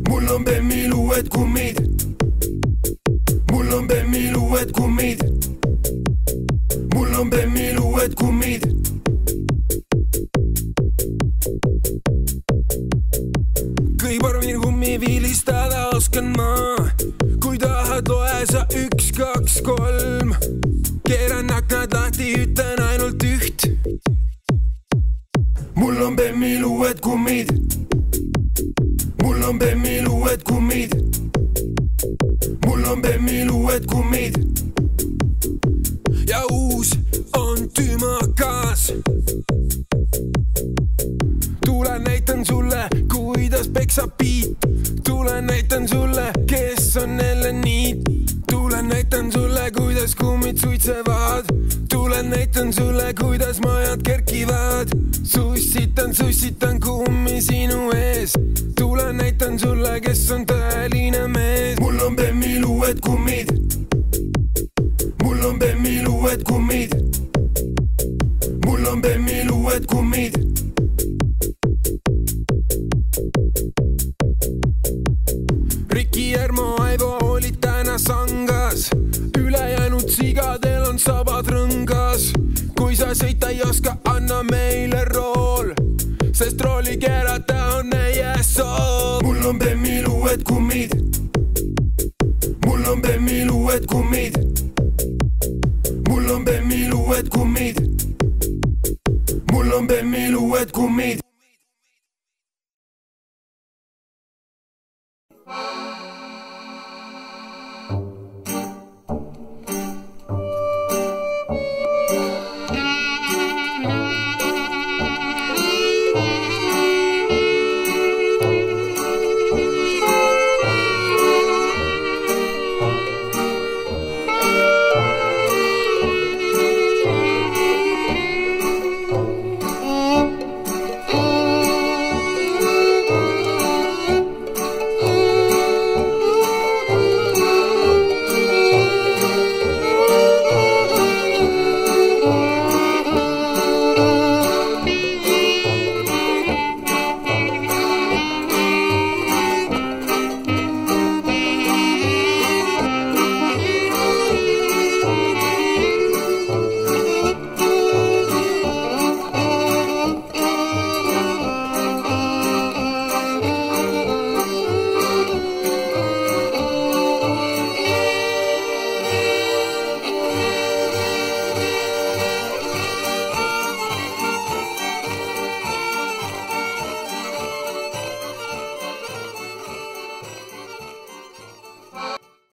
Mul on Bemmil uued kummid. Mul on Bemmil uued kummid. Mul on Bemmil uued kummid. Kõi paremini kummi viilistada oskan ma. Kui tahad loe sa 1, 2, 3. Keeran aknad lahti, ütlen ainult üht. Mul on Bemmil uued kummid. Mul on Bemmil uued kummid. Mul on Bemmil uued kummid. Ja uus on tümakas. Tule näitan sulle, kuidas peksab piit. Tule näitan sulle, kes on Eleniit. Tule näitan sulle, kuidas kummid suitsevad. Tule näitan sulle, kuidas majad kerkivad. Sussitan kummi sinu ees. Tule näitan sulle, kes on tõeline mees. Mul on Bemmil uued kummid. Mul on Bemmil uued kummid. Mul on Bemmil uued kummid. Riki, Järmo, Aivo olid täna sangas. Ülejäänud sigadel on sabad rõngas. Kui sa sõita ei oska, anna meile rool. Sest rooli keerata on meie soov. Mul on Bemmil uued kummid. Mul on Bemmil uued kummid. Mul on Bemmil uued kummid. Mul on Bemmil uued kummid.